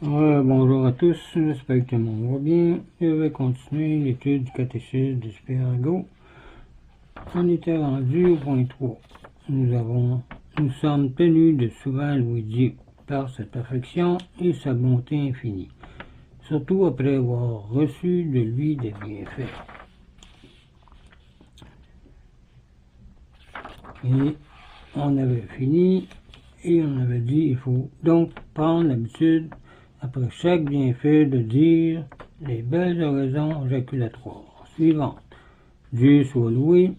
Bonjour à tous, j'espère que tout le monde va bien. Je vais continuer l'étude du catéchisme de Super Ego. On était rendu au point 3. Nous sommes tenus de souvent louer Dieu par sa perfection et sa bonté infinie, surtout après avoir reçu de lui des bienfaits. Et on avait fini et on avait dit il faut donc prendre l'habitude après chaque bienfait de dire les belles oraisons éjaculatoires suivantes. Dieu soit loué,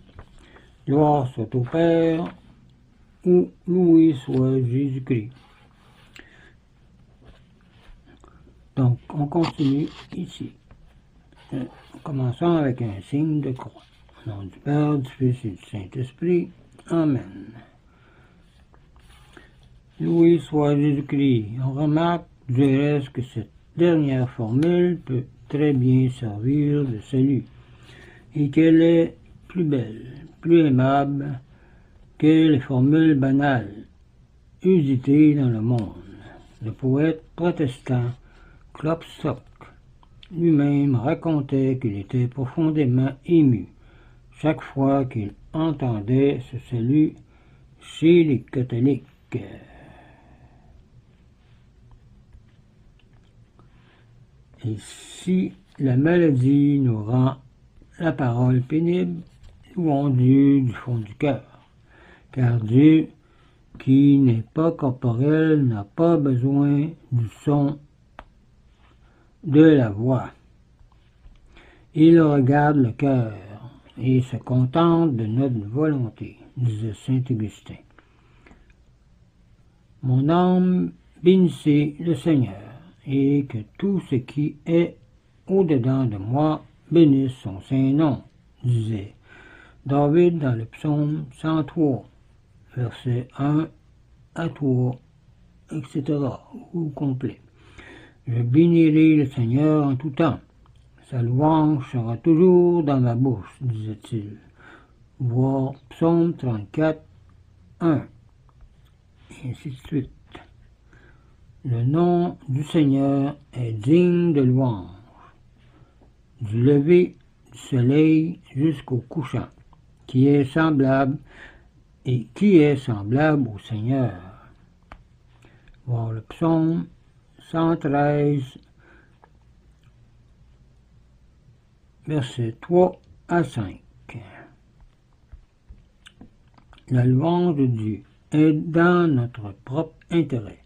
gloire soit au Père, ou loué soit Jésus-Christ. Donc, on continue ici, en commençant avec un signe de croix. Au nom du Père, du Fils et du Saint-Esprit. Amen. Loué soit Jésus-Christ. On remarque du reste que cette dernière formule peut très bien servir de salut et qu'elle est plus belle, plus aimable que les formules banales usitées dans le monde. Le poète protestant Klopstock lui-même racontait qu'il était profondément ému chaque fois qu'il entendait ce salut chez les catholiques. Et si la maladie nous rend la parole pénible, louons Dieu du fond du cœur, car Dieu, qui n'est pas corporel, n'a pas besoin du son de la voix. Il regarde le cœur et se contente de notre volonté, disait saint Augustin. Mon âme bénissez le Seigneur, et que tout ce qui est au-dedans de moi bénisse son saint nom, disait David dans le psaume 103, versets 1 à 3, etc., ou complet. Je bénirai le Seigneur en tout temps. Sa louange sera toujours dans ma bouche, disait-il. Voir psaume 34, 1, et ainsi de suite. Le nom du Seigneur est digne de louange, du lever du soleil jusqu'au couchant, qui est semblable au Seigneur. Voir le psaume 113, versets 3 à 5. La louange de Dieu est dans notre propre intérêt,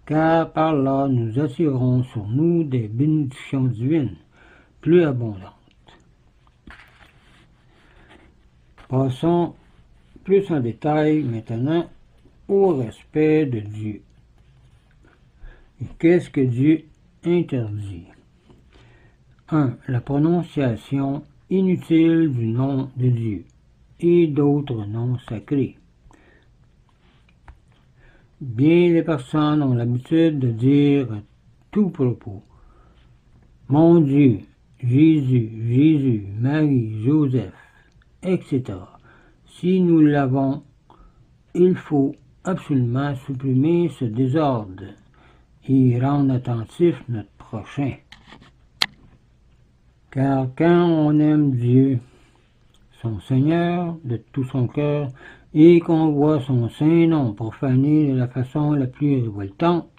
car par là nous attirons sur nous des bénédictions divines plus abondantes. Passons plus en détail maintenant au respect de Dieu. Et qu'est-ce que Dieu interdit? 1. La prononciation inutile du nom de Dieu et d'autres noms sacrés. Bien des personnes ont l'habitude de dire à tout propos « Mon Dieu, Jésus, Marie, Joseph, etc. » Si nous l'avons, il faut absolument supprimer ce désordre et rendre attentif notre prochain. Car quand on aime Dieu, son Seigneur, de tout son cœur, et qu'on voit son saint nom profané de la façon la plus révoltante,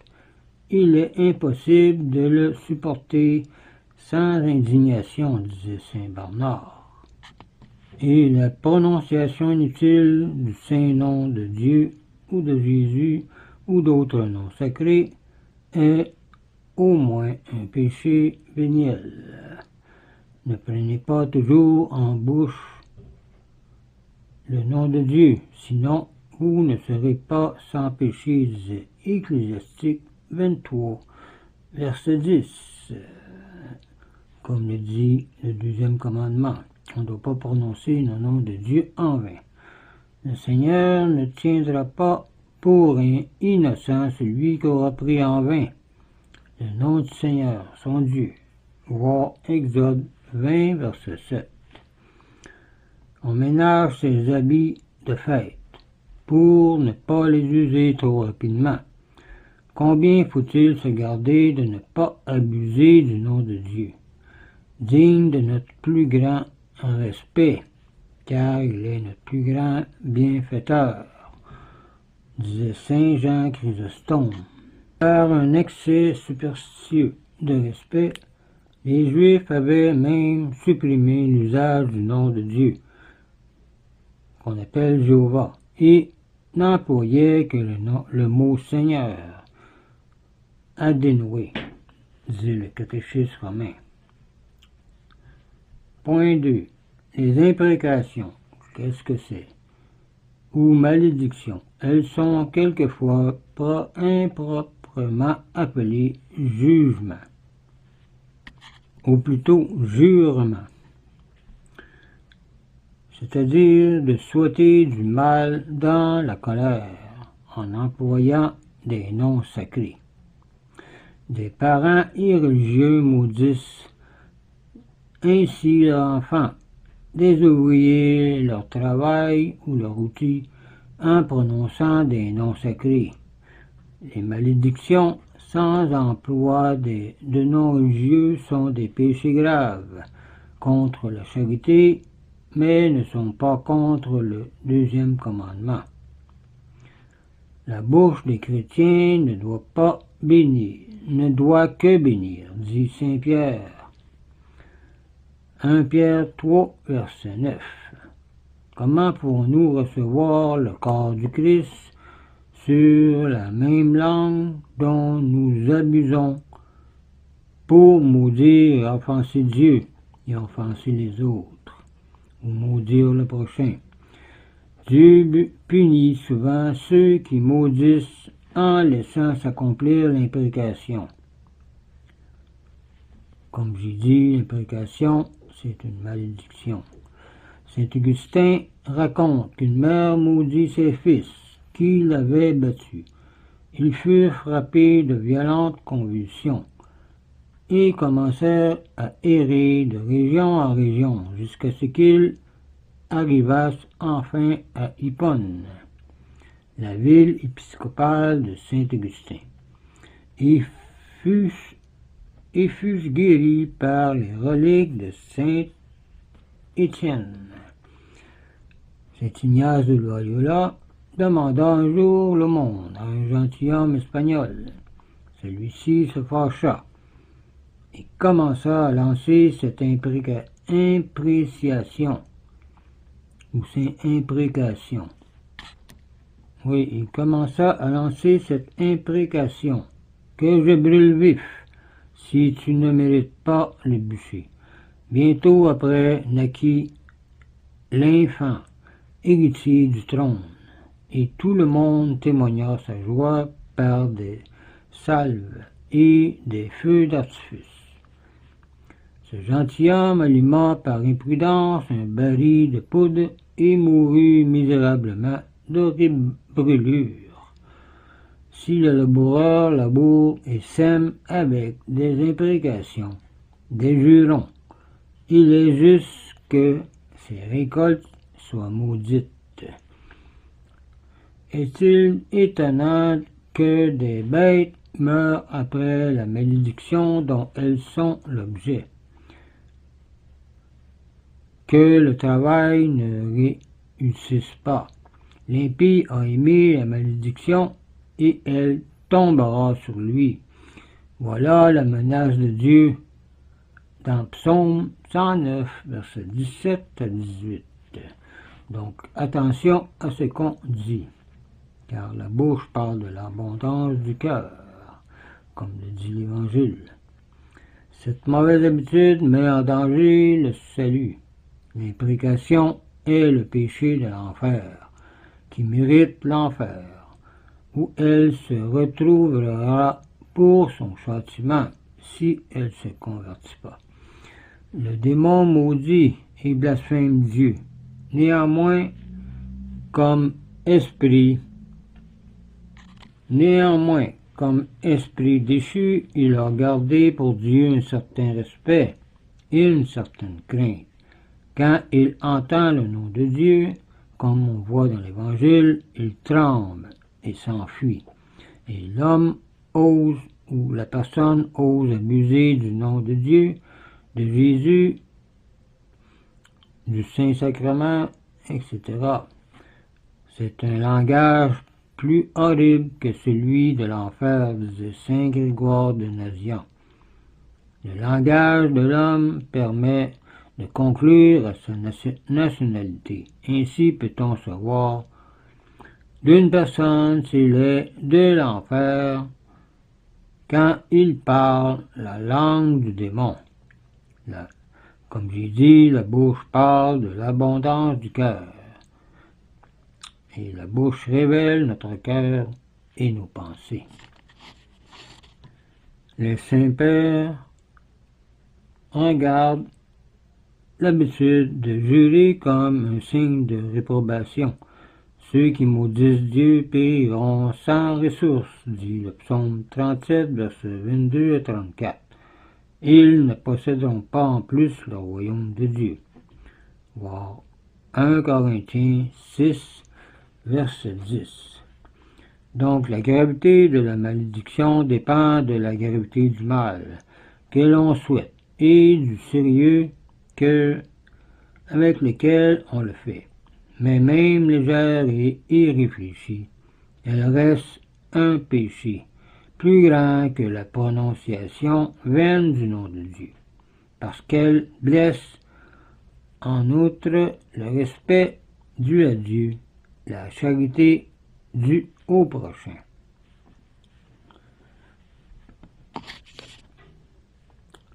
il est impossible de le supporter sans indignation, disait saint Bernard. Et la prononciation inutile du saint nom de Dieu ou de Jésus ou d'autres noms sacrés est au moins un péché véniel. Ne prenez pas toujours en bouche le nom de Dieu, sinon vous ne serez pas sans péché, disait Ecclésiastique 23, verset 10. Comme le dit le deuxième commandement, on ne doit pas prononcer le nom de Dieu en vain. Le Seigneur ne tiendra pas pour un innocent celui qui aura pris en vain le nom du Seigneur, son Dieu. Voir Exode 20, verset 7. On ménage ses habits de fête pour ne pas les user trop rapidement. Combien faut-il se garder de ne pas abuser du nom de Dieu, digne de notre plus grand respect, car il est notre plus grand bienfaiteur, disait saint Jean Chrysostome. Par un excès superstitieux de respect, les Juifs avaient même supprimé l'usage du nom de Dieu, qu'on appelle Jéhovah, et n'employaient que le mot Seigneur, adénoué, disait le catéchisme romain. Point 2. Les imprécations, qu'est-ce que c'est? Ou malédictions. Elles sont quelquefois improprement appelées jugement, ou plutôt jurement, c'est-à-dire de souhaiter du mal dans la colère, en employant des noms sacrés. Des parents irréligieux maudissent ainsi leurs enfants, des ouvriers leur travail ou leur outil, en prononçant des noms sacrés. Les malédictions sans emploi de noms religieux sont des péchés graves contre la charité, mais ne sont pas contre le deuxième commandement. La bouche des chrétiens ne doit que bénir, dit saint Pierre. 1 Pierre 3, verset 9. Comment pourrons-nous recevoir le corps du Christ sur la même langue dont nous abusons pour maudire et offenser Dieu et offenser les autres, ou maudire le prochain? Dieu punit souvent ceux qui maudissent en laissant s'accomplir l'imprécation. Comme j'ai dit, l'imprécation, c'est une malédiction. Saint Augustin raconte qu'une mère maudit ses fils qui l'avaient battu. Ils furent frappés de violentes convulsions et commencèrent à errer de région en région jusqu'à ce qu'ils arrivassent enfin à Hippone, la ville épiscopale de Saint-Augustin, et fussent guéris par les reliques de Saint Étienne. Saint Ignace de Loyola demanda un jour l'aumône à un gentilhomme espagnol. Celui-ci se fâcha et commença à lancer cette imprécation. Oui, il commença à lancer cette imprécation. Que je brûle vif, si tu ne mérites pas le bûcher. Bientôt après naquit l'infant, héritier du trône, et tout le monde témoigna sa joie par des salves et des feux d'artifice. Ce gentilhomme alluma par imprudence un baril de poudre et mourut misérablement d'horribles brûlures. Si le laboureur laboure et sème avec des imprécations, des jurons, il est juste que ses récoltes soient maudites. Est-il étonnant que des bêtes meurent après la malédiction dont elles sont l'objet? Que le travail ne réussisse pas. L'impie a aimé la malédiction et elle tombera sur lui. Voilà la menace de Dieu dans Psaume 109, versets 17 à 18. Donc, attention à ce qu'on dit, car la bouche parle de l'abondance du cœur, comme le dit l'Évangile. Cette mauvaise habitude met en danger le salut. L'imprécation est le péché de l'enfer, qui mérite l'enfer, où elle se retrouvera pour son châtiment si elle ne se convertit pas. Le démon maudit et blasphème Dieu. Néanmoins, comme esprit déchu, il a gardé pour Dieu un certain respect et une certaine crainte. Quand il entend le nom de Dieu, comme on voit dans l'Évangile, il tremble et s'enfuit. Et l'homme ose ou la personne ose abuser du nom de Dieu, de Jésus, du Saint-Sacrement, etc. C'est un langage plus horrible que celui de l'enfer, disait saint Grégoire de Nazian. Le langage de l'homme permet de conclure à sa nationalité. Ainsi peut-on savoir d'une personne s'il est de l'enfer quand il parle la langue du démon. Comme j'ai dit, la bouche parle de l'abondance du cœur. Et la bouche révèle notre cœur et nos pensées. Le Saint-Père regarde l'habitude de jurer comme un signe de réprobation. Ceux qui maudissent Dieu périront sans ressources, dit le psaume 37, versets 22 à 34. Ils ne posséderont pas en plus le royaume de Dieu. Voir 1 Corinthiens 6, verset 10. Donc la gravité de la malédiction dépend de la gravité du mal que l'on souhaite et du sérieux avec lequel on le fait. Mais même légère et irréfléchie, elle reste un péché plus grand que la prononciation vaine du nom de Dieu, parce qu'elle blesse en outre le respect dû à Dieu, la charité due au prochain.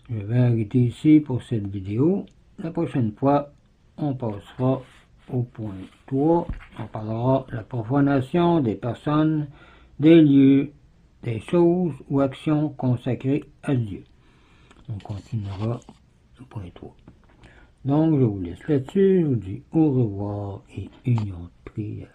Je vais arrêter ici pour cette vidéo. La prochaine fois, on passera au point 3. On parlera de la profanation des personnes, des lieux, des choses ou actions consacrées à Dieu. On continuera le point 3. Donc, je vous laisse là-dessus. Je vous dis au revoir et union de prière.